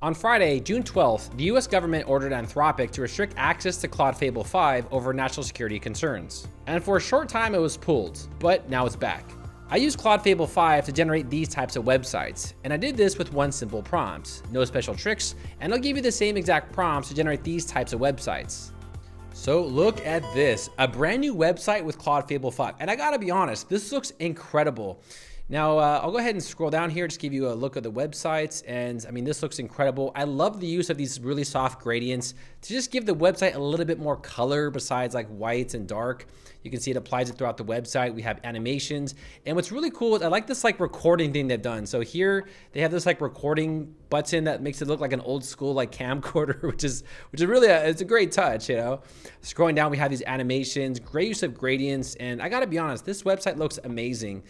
On Friday, June 12th, the US government ordered Anthropic to restrict access to Claude Fable 5 over national security concerns. And for a short time it was pulled, but now it's back. I used Claude Fable 5 to generate these types of websites, and I did this with one simple prompt. No special tricks, and I'll give you the same exact prompts to generate these types of websites. So look at this, a brand new website with Claude Fable 5. And I gotta be honest, this looks incredible. Now, I'll go ahead and scroll down here, just give you a look at the websites. And I mean, this looks incredible. I love the use of these really soft gradients to just give the website a little bit more color besides like white and dark. You can see it applies it throughout the website. We have animations. And what's really cool is I like this like recording thing they've done. So here they have this like recording button that makes it look like an old school like camcorder, which is really it's a great touch, you know. Scrolling down, we have these animations, great use of gradients. And I gotta be honest, this website looks amazing.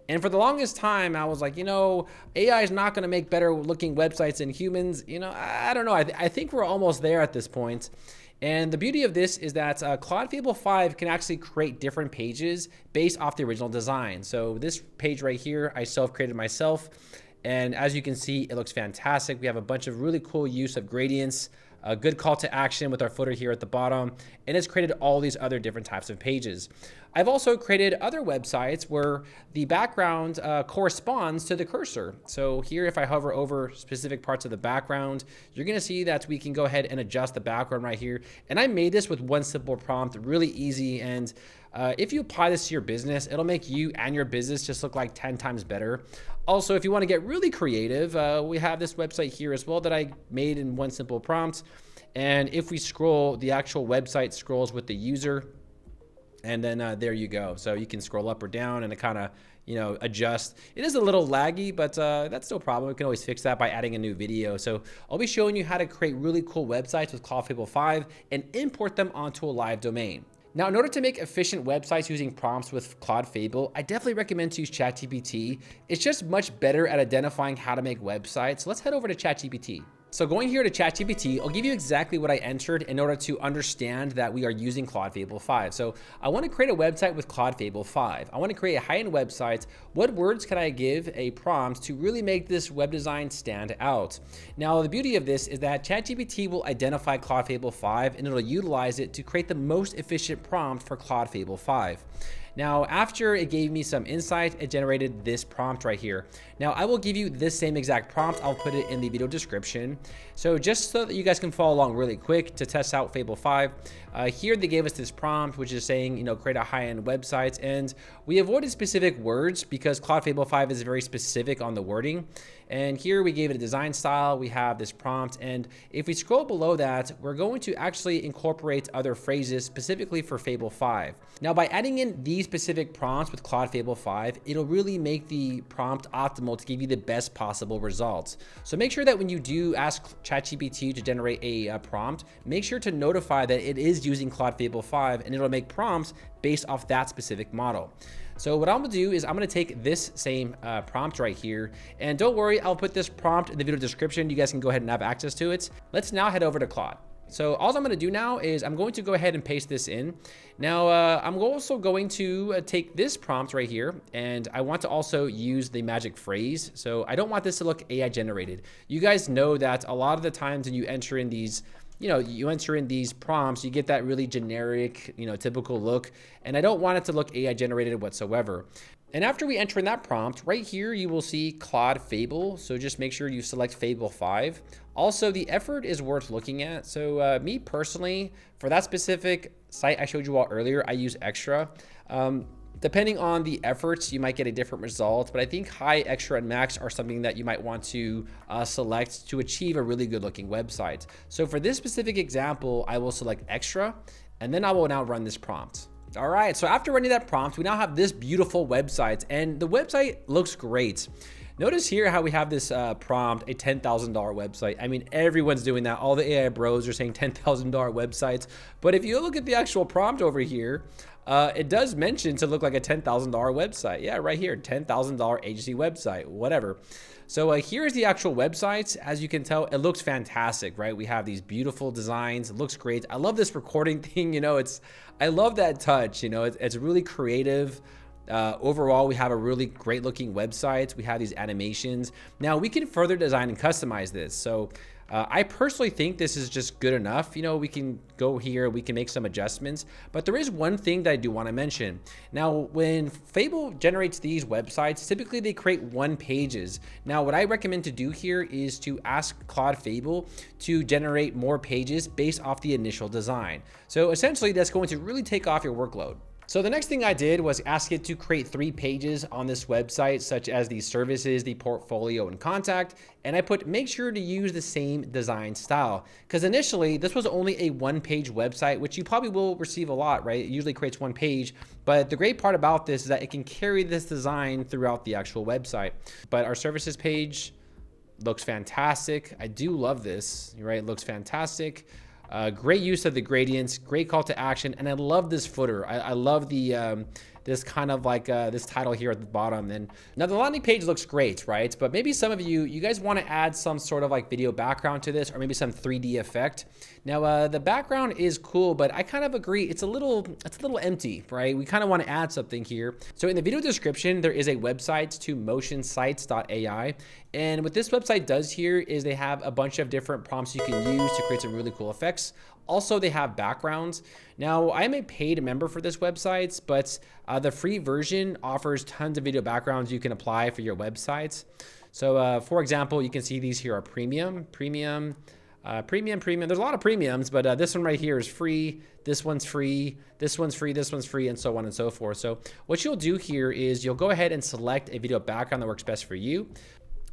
And for the longest time, I was like, you know, AI is not going to make better looking websites than humans. You know, I don't know. I think we're almost there at this point. And the beauty of this is that Claude Fable 5 can actually create different pages based off the original design. So this page right here, I self-created myself. And as you can see, it looks fantastic. We have a bunch of really cool use of gradients, a good call to action with our footer here at the bottom, and it's created all these other different types of pages. I've also created other websites where the background corresponds to the cursor. So here, if I hover over specific parts of the background, you're gonna see that we can go ahead and adjust the background right here. And I made this with one simple prompt, really easy. And if you apply this to your business, it'll make you and your business just look like 10 times better. Also, if you want to get really creative, we have this website here as well that I made in one simple prompt. And if we scroll, the actual website scrolls with the user. And then there you go. So you can scroll up or down and it kind of, you know, adjust. It is a little laggy, but that's no problem. We can always fix that by adding a new video. So I'll be showing you how to create really cool websites with Claude Fable 5 and import them onto a live domain. Now, in order to make efficient websites using prompts with Claude Fable, I definitely recommend to use ChatGPT. It's just much better at identifying how to make websites. So let's head over to ChatGPT. So going here to ChatGPT, I'll give you exactly what I entered in order to understand that we are using Claude Fable 5. So I want to create a website with Claude Fable 5. I want to create a high-end website. What words can I give a prompt to really make this web design stand out? Now, the beauty of this is that ChatGPT will identify Claude Fable 5 and it'll utilize it to create the most efficient prompt for Claude Fable 5. Now, after it gave me some insight, it generated this prompt right here. Now, I will give you this same exact prompt. I'll put it in the video description. So just so that you guys can follow along really quick to test out Fable 5, here they gave us this prompt, which is saying, you know, create a high-end website. And we avoided specific words because Claude Fable 5 is very specific on the wording. And here we gave it a design style. We have this prompt. And if we scroll below that, we're going to actually incorporate other phrases specifically for Fable 5. Now, by adding in these specific prompts with Claude Fable 5, it'll really make the prompt optimal to give you the best possible results. So make sure that when you do ask ChatGPT to generate a prompt, make sure to notify that it is using Claude Fable 5 and it'll make prompts based off that specific model. So what I'm gonna do is I'm gonna take this same prompt right here, and don't worry, I'll put this prompt in the video description. You guys can go ahead and have access to it. Let's now head over to Claude. So all I'm gonna do now is I'm going to go ahead and paste this in. Now, I'm also going to take this prompt right here, and I want to also use the magic phrase. So I don't want this to look AI generated. You guys know that a lot of the times when you enter in these prompts, you get that really generic, typical look. And I don't want it to look AI generated whatsoever. And after we enter in that prompt, right here, you will see Claude Fable. So just make sure you select Fable 5. Also, the effort is worth looking at. So me personally, for that specific site I showed you all earlier, I use extra. Depending on the efforts, you might get a different result, but I think high, extra, and max are something that you might want to select to achieve a really good looking website. So for this specific example, I will select extra, and then I will now run this prompt. All right, so after running that prompt, we now have this beautiful website, and the website looks great. Notice here how we have this prompt, a $10,000 website. I mean, everyone's doing that. All the AI bros are saying $10,000 websites. But if you look at the actual prompt over here, it does mention to look like a $10,000 website. Yeah, right here, $10,000 agency website, whatever. So here's the actual website. As you can tell, it looks fantastic, right? We have these beautiful designs. It looks great. I love this recording thing. I love that touch. It's really creative. Overall, we have a really great looking website. We have these animations. Now we can further design and customize this. So I personally think this is just good enough. You know, we can go here, we can make some adjustments, but there is one thing that I do want to mention. Now, when Fable generates these websites, typically they create one pages. Now, what I recommend to do here is to ask Claude Fable to generate more pages based off the initial design. So essentially that's going to really take off your workload. So the next thing I did was ask it to create 3 pages on this website, such as the services, the portfolio, and contact. And I put, make sure to use the same design style. Because initially this was only a 1-page website, which you probably will receive a lot, right? It usually creates 1 page. But the great part about this is that it can carry this design throughout the actual website. But our services page looks fantastic. I do love this, right? It looks fantastic. Great use of the gradients, great call to action, and I love this footer. I love the this kind of like this title here at the bottom. And now the landing page looks great, right? But maybe some of you guys want to add some sort of like video background to this, or maybe some 3D effect. Now the background is cool, but I kind of agree it's a little empty, right? We kind of want to add something here. So in the video description, there is a website to motionsites.ai. And what this website does here is they have a bunch of different prompts you can use to create some really cool effects. Also, they have backgrounds. Now, I am a paid member for this website, but the free version offers tons of video backgrounds you can apply for your websites. So for example, you can see these here are premium. There's a lot of premiums, but this one right here is free. This one's free. This one's free. This one's free, and so on and so forth. So what you'll do here is you'll go ahead and select a video background that works best for you.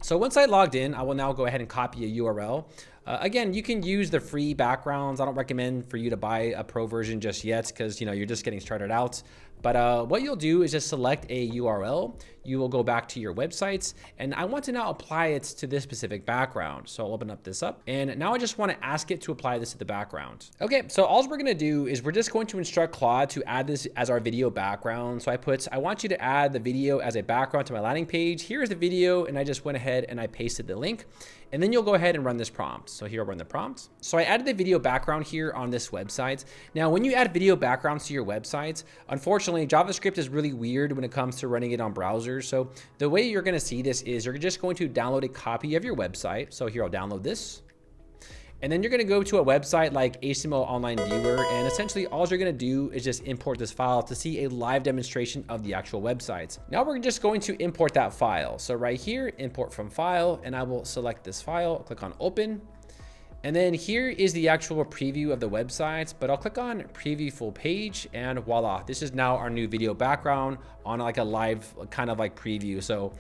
So once I logged in, I will now go ahead and copy a URL. Again, you can use the free backgrounds. I don't recommend for you to buy a pro version just yet because, you know, you're just getting started out. But what you'll do is just select a URL. You will go back to your websites, and I want to now apply it to this specific background. So I'll open up this up, and now I just want to ask it to apply this to the background. Okay, so all we're going to do is we're just going to instruct Claude to add this as our video background. So I want you to add the video as a background to my landing page. Here's the video, and I just went ahead and I pasted the link. And then you'll go ahead and run this prompt. So here I'll run the prompt. So I added the video background here on this website. Now, when you add video backgrounds to your websites, unfortunately, JavaScript is really weird when it comes to running it on browsers. So the way you're gonna see this is you're just going to download a copy of your website. So here I'll download this. And then you're gonna go to a website like HTML Online Viewer, and essentially all you're gonna do is just import this file to see a live demonstration of the actual website. Now we're just going to import that file. So right here, import from file, and I will select this file, click on open. And then here is the actual preview of the website, but I'll click on preview full page, and voila, this is now our new video background on like a live kind of like preview. So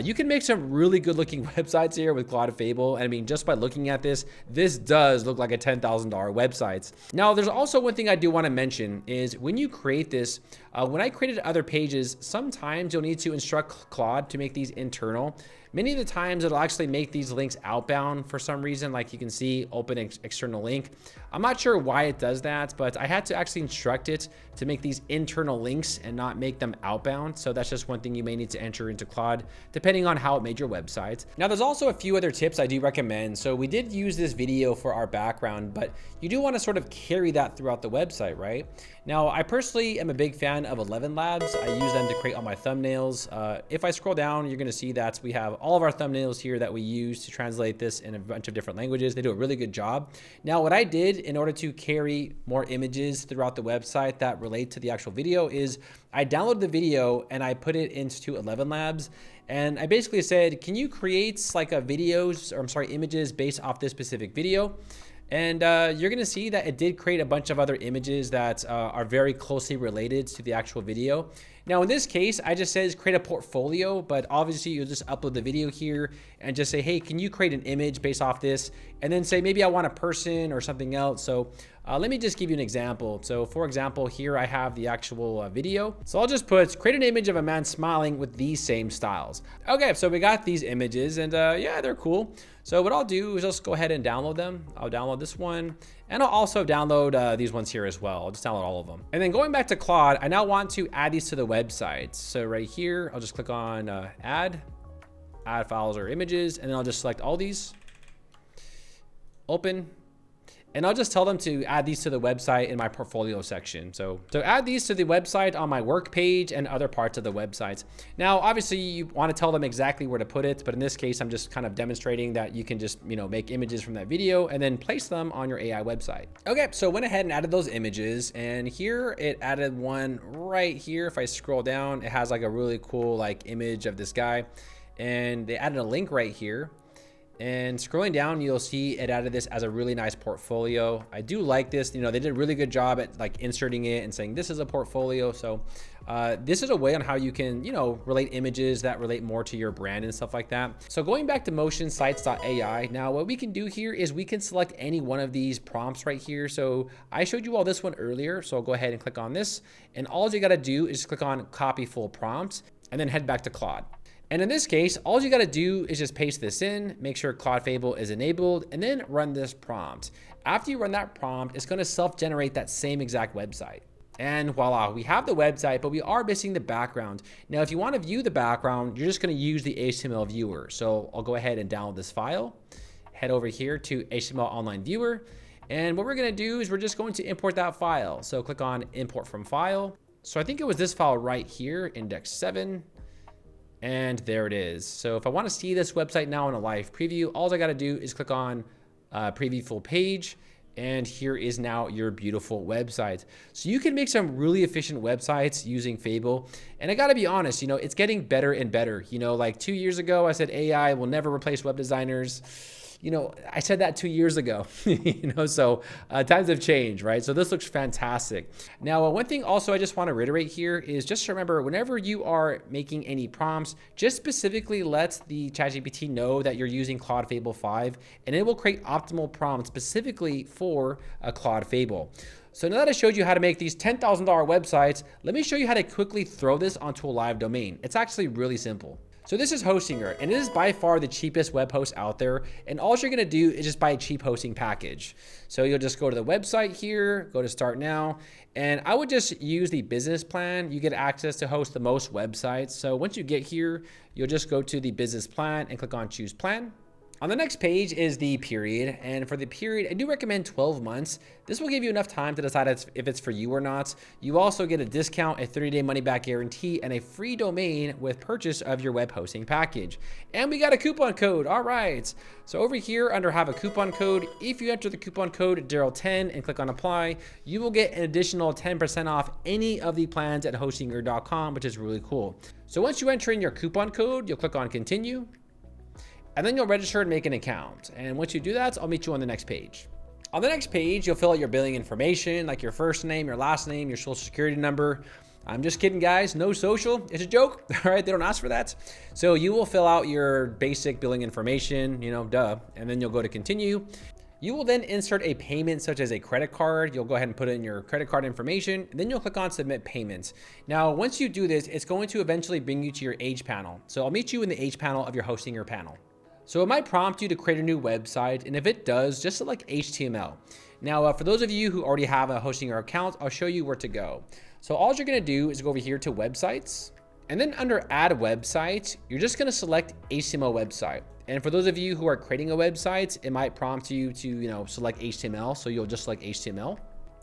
you can make some really good looking websites here with Claude Fable. And I mean, just by looking at this, this does look like a $10,000 website. Now, there's also one thing I do want to mention is when you create this, when I created other pages, sometimes you'll need to instruct Claude to make these internal. Many of the times it'll actually make these links outbound for some reason, like you can see open external link. I'm not sure why it does that, but I had to actually instruct it to make these internal links and not make them outbound. So that's just one thing you may need to enter into Claude, depending on how it made your website. Now, there's also a few other tips I do recommend. So we did use this video for our background, but you do want to sort of carry that throughout the website, right? Now, I personally am a big fan of 11 Labs. I use them to create all my thumbnails. If I scroll down, you're going to see that we have all of our thumbnails here that we use to translate this in a bunch of different languages. They do a really good job. Now, what I did in order to carry more images throughout the website that relate to the actual video is I downloaded the video and I put it into 11 Labs. And I basically said, can you create like images based off this specific video? And you're gonna see that it did create a bunch of other images that are very closely related to the actual video. Now in this case, I just says create a portfolio, but obviously you'll just upload the video here and just say, hey, can you create an image based off this? And then say, maybe I want a person or something else. So let me just give you an example. So for example, here I have the actual video. So I'll just put, create an image of a man smiling with these same styles. Okay, so we got these images and yeah, they're cool. So what I'll do is just go ahead and download them. I'll download this one, and I'll also download these ones here as well. I'll just download all of them. And then going back to Claude, I now want to add these to the website. So right here, I'll just click on add files or images, and then I'll just select all these, open. And I'll just tell them to add these to the website in my portfolio section. So add these to the website on my work page and other parts of the websites. Now, obviously you want to tell them exactly where to put it, but in this case, I'm just kind of demonstrating that you can just, make images from that video and then place them on your AI website. Okay, so went ahead and added those images, and here it added one right here. If I scroll down, it has like a really cool like image of this guy, and they added a link right here. And scrolling down, you'll see it added this as a really nice portfolio. I do like this. They did a really good job at like inserting it and saying this is a portfolio. So this is a way on how you can, relate images that relate more to your brand and stuff like that. So going back to motionsites.ai, now what we can do here is we can select any one of these prompts right here. So I showed you all this one earlier. So I'll go ahead and click on this. And all you got to do is click on copy full prompt and then head back to Claude. And in this case, all you got to do is just paste this in, make sure Claude Fable is enabled, and then run this prompt. After you run that prompt, it's going to self-generate that same exact website. And voila, we have the website, but we are missing the background. Now, if you want to view the background, you're just going to use the HTML viewer. So I'll go ahead and download this file, head over here to HTML Online Viewer. And what we're going to do is we're just going to import that file. So click on Import from File. So I think it was this file right here, index 7. And there it is. So if I want to see this website now in a live preview, all I got to do is click on preview full page. And here is now your beautiful website. So you can make some really efficient websites using Fable. And I got to be honest, it's getting better and better. Like 2 years ago, I said AI will never replace web designers. I said that 2 years ago, so times have changed, right? So this looks fantastic. Now, one thing also I just want to reiterate here is just remember, whenever you are making any prompts, just specifically let the ChatGPT know that you're using Claude Fable 5, and it will create optimal prompts specifically for a Claude Fable. So now that I showed you how to make these $10,000 websites, let me show you how to quickly throw this onto a live domain. It's actually really simple. So this is Hostinger, and it is by far the cheapest web host out there. And all you're gonna do is just buy a cheap hosting package. So you'll just go to the website here, go to Start Now, and I would just use the business plan. You get access to host the most websites. So once you get here, you'll just go to the business plan and click on Choose Plan. On the next page is the period, and for the period, I do recommend 12 months. This will give you enough time to decide if it's for you or not. You also get a discount, a 30-day money-back guarantee, and a free domain with purchase of your web hosting package. And we got a coupon code, all right. So over here under have a coupon code, if you enter the coupon code Daryl10 and click on apply, you will get an additional 10% off any of the plans at hostinger.com, which is really cool. So once you enter in your coupon code, you'll click on continue. And then you'll register and make an account. And once you do that, I'll meet you on the next page. On the next page, you'll fill out your billing information, like your first name, your last name, your social security number. I'm just kidding, guys. No social. It's a joke. All right. They don't ask for that. So you will fill out your basic billing information, duh. And then you'll go to continue. You will then insert a payment such as a credit card. You'll go ahead and put in your credit card information, and then you'll click on submit payments. Now, once you do this, it's going to eventually bring you to your age panel. So I'll meet you in the age panel of your Hostinger panel. So it might prompt you to create a new website, and if it does, just select HTML. Now, for those of you who already have a Hostinger account, I'll show you where to go. So all you're gonna do is go over here to websites, and then under add website, you're just gonna select HTML website. And for those of you who are creating a website, it might prompt you to select HTML, so you'll just select HTML.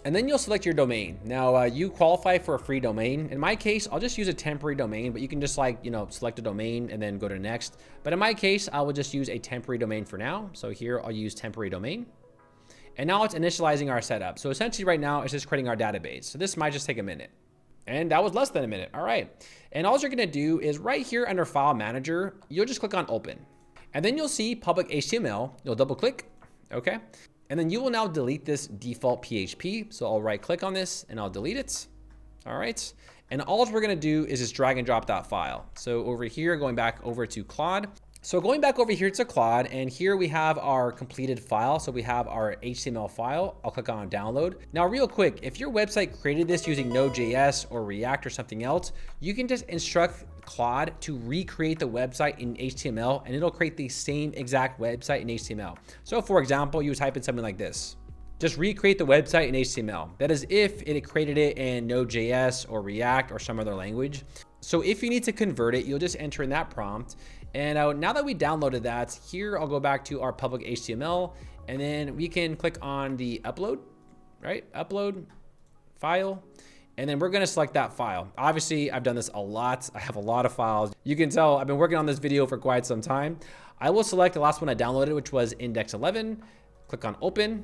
And then you'll select your domain. Now you qualify for a free domain. In my case, I'll just use a temporary domain, but you can just select a domain and then go to next. But in my case, I will just use a temporary domain for now. So here I'll use temporary domain. And now it's initializing our setup. So essentially right now it's just creating our database. So this might just take a minute. And that was less than a minute. All right. And all you're gonna do is right here under File Manager, you'll just click on Open. And then you'll see public HTML. You'll double click, okay? And then you will now delete this default PHP. So I'll right click on this and I'll delete it. All right. And all we're gonna do is just drag and drop that file. So over here, going back over to Claude. So going back over here to Claude, and here we have our completed file. So we have our HTML file. I'll click on download. Now real quick, if your website created this using Node.js or React or something else, you can just instruct Claude to recreate the website in HTML, and it'll create the same exact website in HTML. So for example, you type in something like this. Just recreate the website in HTML. That is if it created it in Node.js or React or some other language. So if you need to convert it, you'll just enter in that prompt. And now that we downloaded that, here I'll go back to our public HTML, And then we can click on the upload, right? Upload file. And then we're gonna select that file. Obviously, I've done this a lot. I have a lot of files. You can tell I've been working on this video for quite some time. I will select the last one I downloaded, which was index 11. Click on open.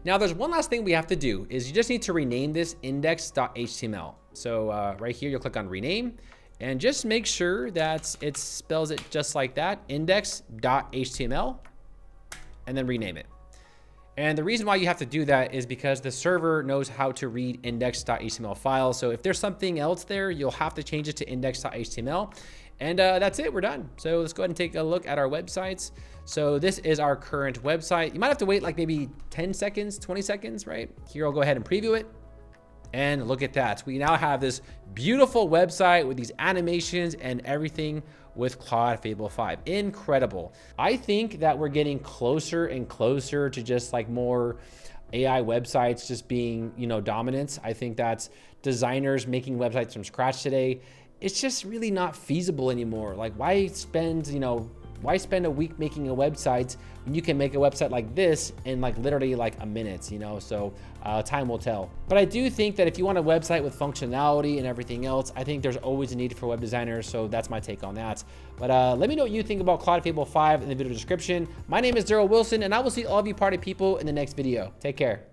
Now there's one last thing we have to do is you just need to rename this index.html. So right here, you'll click on rename and just make sure that it spells it just like that, index.html, and then rename it. And the reason why you have to do that is because the server knows how to read index.html files. So if there's something else there, you'll have to change it to index.html. And that's it, we're done. So let's go ahead and take a look at our websites. So this is our current website. You might have to wait like maybe 10 seconds, 20 seconds, right? Here, I'll go ahead and preview it. And look at that. We now have this beautiful website with these animations and everything with Claude Fable 5. Incredible. I think that we're getting closer and closer to just like more AI websites just being, you know, dominant. I think that's designers making websites from scratch today. It's just really not feasible anymore. Like why spend a week making a website when you can make a website like this in like literally like a minute, you know? So time will tell. But I do think that if you want a website with functionality and everything else, I think there's always a need for web designers. So that's my take on that. But let me know what you think about Claude Fable 5 in the video description. My name is Daryl Wilson, and I will see all of you party people in the next video. Take care.